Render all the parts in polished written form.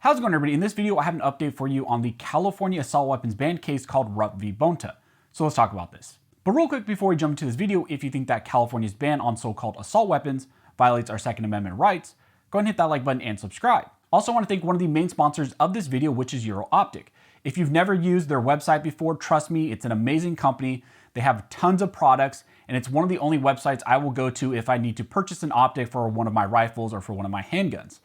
How's it going, everybody? In this video, I have an update for you on the California assault weapons ban case called Rupp v. Bonta. So let's talk about this. But real quick before we jump into this video, if you think that California's ban on so-called assault weapons violates our Second Amendment rights, go ahead and hit that like button and subscribe. Also, I want to thank one of the main sponsors of this video, which is Optic. If you've never used their website before, trust me, it's an amazing company. They have tons of products, and it's one of the only websites I will go to if I need to purchase an optic for one of my rifles or for one of my handguns.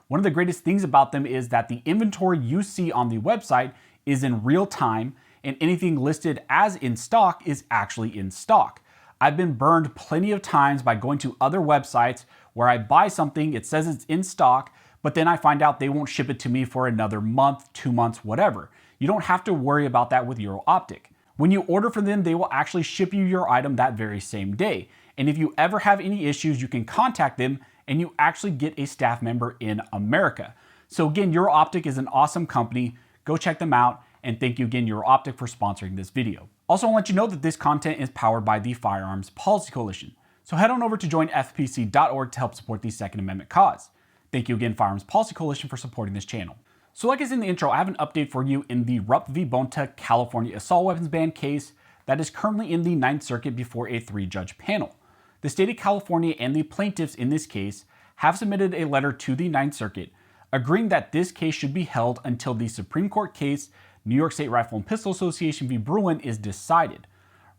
One of the greatest things about them is that the inventory you see on the website is in real time, and anything listed as in stock is actually in stock. I've been burned plenty of times by going to other websites where I buy something, it says it's in stock, but then I find out they won't ship it to me for another month, 2 months, whatever. You don't have to worry about that with Optic. When you order from them, they will actually ship you your item that very same day. And if you ever have any issues, you can contact them and you actually get a staff member in America. So again, Optic is an awesome company. Go check them out. And thank you again, Optic, for sponsoring this video. Also, I want to let you know that this content is powered by the Firearms Policy Coalition. So head on over to joinfpc.org to help support the Second Amendment cause. Thank you again, Firearms Policy Coalition, for supporting this channel. So like I said in the intro, I have an update for you in the Rupp v. Bonta California assault weapons ban case that is currently in the Ninth Circuit before a 3-judge panel. The state of California and the plaintiffs in this case have submitted a letter to the Ninth Circuit agreeing that this case should be held until the Supreme Court case New York State Rifle and Pistol Association v. Bruin is decided.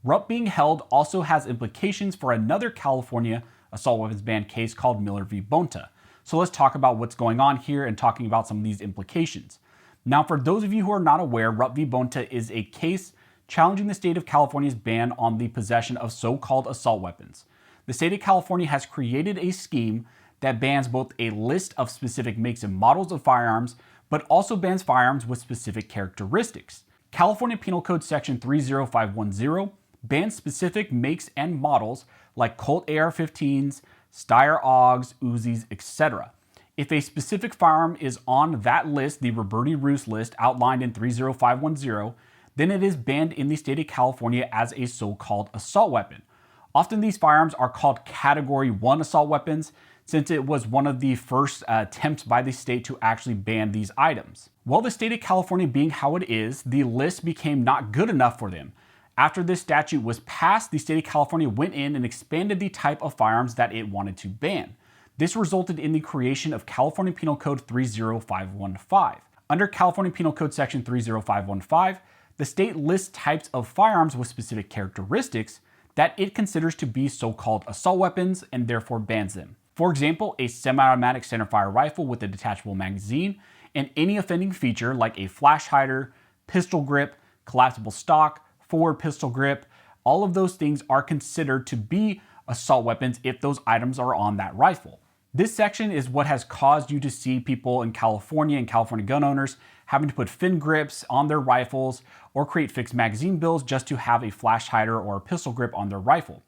Rupp being held also has implications for another California assault weapons ban case called Miller v. Bonta. So let's talk about what's going on here and talking about some of these implications. Now, for those of you who are not aware, Rupp v. Bonta is a case challenging the state of California's ban on the possession of so-called assault weapons. The state of California has created a scheme that bans both a list of specific makes and models of firearms, but also bans firearms with specific characteristics. California Penal Code Section 30510 bans specific makes and models like Colt AR-15s, Steyr AUGs, Uzis, etc. If a specific firearm is on that list, the Roberti Roos list outlined in 30510, then it is banned in the state of California as a so-called assault weapon. Often these firearms are called Category 1 assault weapons, since it was one of the first attempts by the state to actually ban these items. Well, the state of California being how it is, the list became not good enough for them. After this statute was passed, the state of California went in and expanded the type of firearms that it wanted to ban. This resulted in the creation of California Penal Code 30515. Under California Penal Code Section 30515, the state lists types of firearms with specific characteristics that it considers to be so-called assault weapons and therefore bans them. For example, a semi-automatic centerfire rifle with a detachable magazine and any offending feature like a flash hider, pistol grip, collapsible stock, forward pistol grip, all of those things are considered to be assault weapons if those items are on that rifle. This section is what has caused you to see people in California and California gun owners having to put fin grips on their rifles or create fixed magazine bills just to have a flash hider or a pistol grip on their rifle.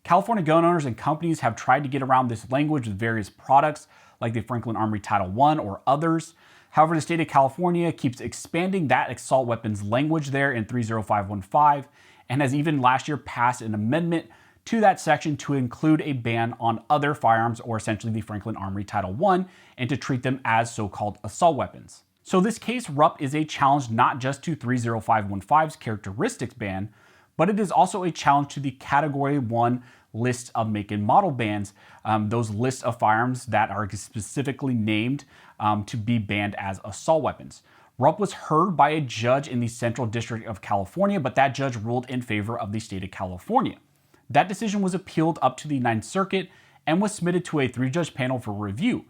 California gun owners and companies have tried to get around this language with various products like the Franklin Armory Title I or others. However, the state of California keeps expanding that assault weapons language there in 30515 and has even last year passed an amendment to that section to include a ban on other firearms, or essentially the Franklin Armory Title I, and to treat them as so-called assault weapons. So this case, Rupp, is a challenge not just to 30515's characteristics ban, but it is also a challenge to the Category 1 list of make and model bans, those lists of firearms that are specifically named to be banned as assault weapons. Rupp was heard by a judge in the Central District of California, but that judge ruled in favor of the state of California. That decision was appealed up to the Ninth Circuit and was submitted to a 3-judge panel for review.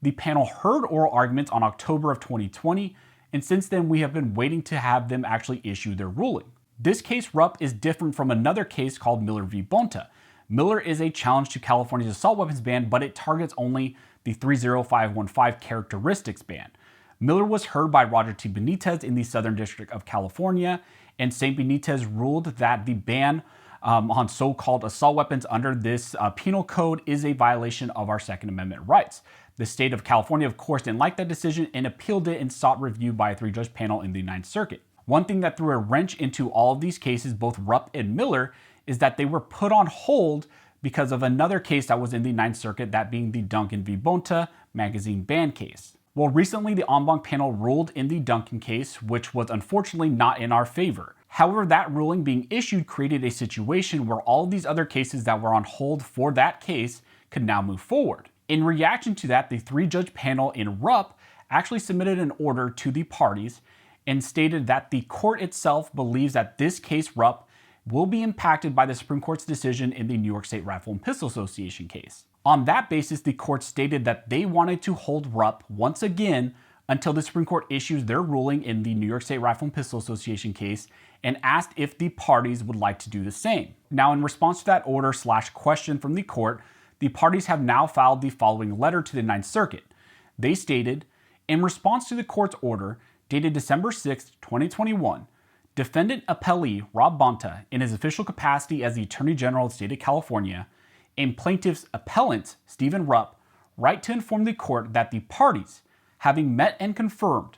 The panel heard oral arguments on October of 2020, and since then we have been waiting to have them actually issue their ruling. This case, Rupp, is different from another case called Miller v. Bonta. Miller is a challenge to California's assault weapons ban, but it targets only the 30515 characteristics ban. Miller was heard by Roger T. Benitez in the Southern District of California, and St. Benitez ruled that the ban on so-called assault weapons under this penal code is a violation of our Second Amendment rights. The state of California, of course, didn't like that decision and appealed it and sought review by a 3-judge panel in the Ninth Circuit. One thing that threw a wrench into all of these cases, both Rupp and Miller, is that they were put on hold because of another case that was in the Ninth Circuit, that being the Duncan v. Bonta magazine ban case. Well, recently the en banc panel ruled in the Duncan case, which was unfortunately not in our favor. However, that ruling being issued created a situation where all of these other cases that were on hold for that case could now move forward. In reaction to that, the 3-judge panel in Rupp actually submitted an order to the parties and stated that the court itself believes that this case, Rupp, will be impacted by the Supreme Court's decision in the New York State Rifle and Pistol Association case. On that basis, the court stated that they wanted to hold Rupp once again until the Supreme Court issues their ruling in the New York State Rifle and Pistol Association case and asked if the parties would like to do the same. Now, in response to that order / question from the court, the parties have now filed the following letter to the Ninth Circuit. They stated, in response to the court's order dated December 6, 2021, defendant appellee Rob Bonta, in his official capacity as the Attorney General of the State of California, and plaintiff's appellant, Stephen Rupp, write to inform the court that the parties, having met and confirmed,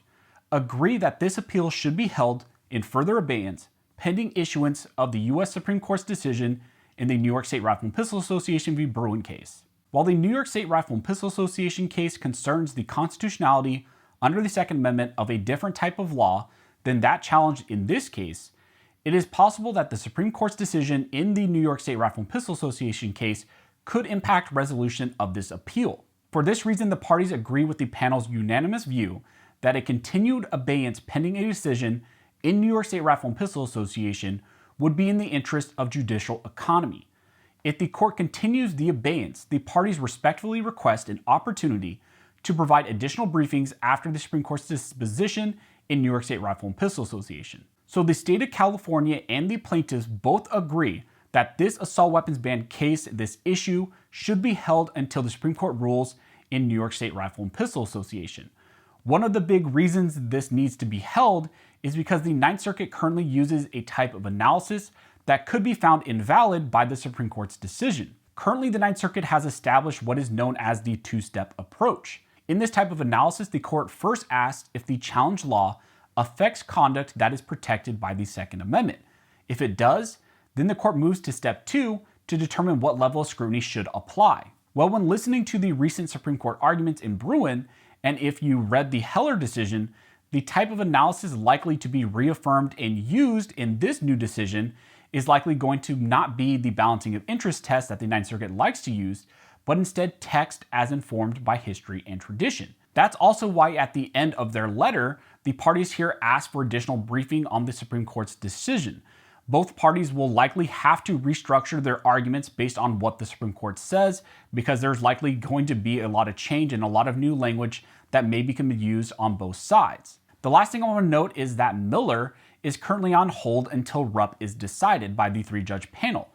agree that this appeal should be held in further abeyance pending issuance of the U.S. Supreme Court's decision in the New York State Rifle and Pistol Association v. Bruin case. While the New York State Rifle and Pistol Association case concerns the constitutionality under the Second Amendment of a different type of law than that challenged in this case, it is possible that the Supreme Court's decision in the New York State Rifle and Pistol Association case could impact resolution of this appeal. For this reason, the parties agree with the panel's unanimous view that a continued abeyance pending a decision in New York State Rifle and Pistol Association would be in the interest of judicial economy. If the court continues the abeyance, the parties respectfully request an opportunity to provide additional briefings after the Supreme Court's disposition in New York State Rifle and Pistol Association. So the state of California and the plaintiffs both agree that this assault weapons ban case, this issue, should be held until the Supreme Court rules in New York State Rifle and Pistol Association. One of the big reasons this needs to be held is because the Ninth Circuit currently uses a type of analysis that could be found invalid by the Supreme Court's decision. Currently, the Ninth Circuit has established what is known as the two-step approach. In this type of analysis, the court first asks if the challenged law affects conduct that is protected by the Second Amendment. If it does, then the court moves to step 2 to determine what level of scrutiny should apply. Well, when listening to the recent Supreme Court arguments in Bruin, and if you read the Heller decision, the type of analysis likely to be reaffirmed and used in this new decision is likely going to not be the balancing of interest test that the Ninth Circuit likes to use, but instead text as informed by history and tradition. That's also why at the end of their letter, the parties here ask for additional briefing on the Supreme Court's decision. Both parties will likely have to restructure their arguments based on what the Supreme Court says, because there's likely going to be a lot of change and a lot of new language that maybe can be used on both sides. The last thing I want to note is that Miller is currently on hold until Rupp is decided by the 3-judge panel.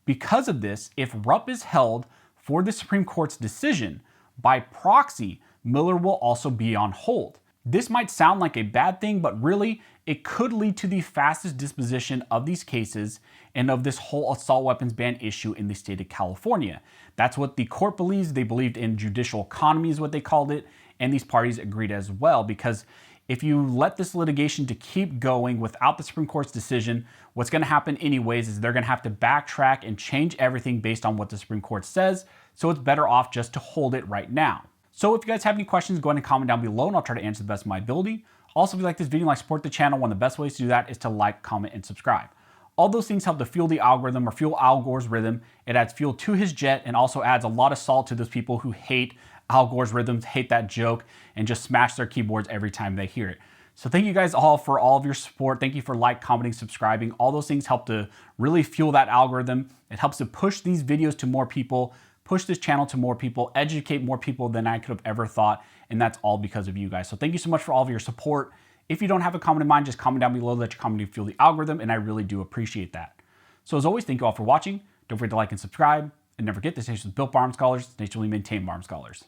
Because of this, if Rupp is held for the Supreme Court's decision, by proxy, Miller will also be on hold. This might sound like a bad thing, but really, it could lead to the fastest disposition of these cases and of this whole assault weapons ban issue in the state of California. That's what the court believes. They believed in judicial economy is what they called it, and these parties agreed as well, because if you let this litigation to keep going without the Supreme Court's decision, what's going to happen anyways is they're going to have to backtrack and change everything based on what the Supreme Court says, so it's better off just to hold it right now. So if you guys have any questions, go ahead and comment down below and I'll try to answer the best of my ability. Also, if you like this video and like support the channel, one of the best ways to do that is to like, comment, and subscribe. All those things help to fuel the algorithm or fuel Al Gore's rhythm. It adds fuel to his jet and also adds a lot of salt to those people who hate Al Gore's rhythms, hate that joke, and just smash their keyboards every time they hear it. So thank you guys all for all of your support. Thank you for like, commenting, subscribing. All those things help to really fuel that algorithm. It helps to push these videos to more people, push this channel to more people, educate more people than I could have ever thought. And that's all because of you guys. So thank you so much for all of your support. If you don't have a comment in mind, just comment down below, let your comment fuel the algorithm, and I really do appreciate that. So as always, thank you all for watching. Don't forget to like and subscribe, and never forget this nation is built by armed scholars, this nation will maintain by armed scholars.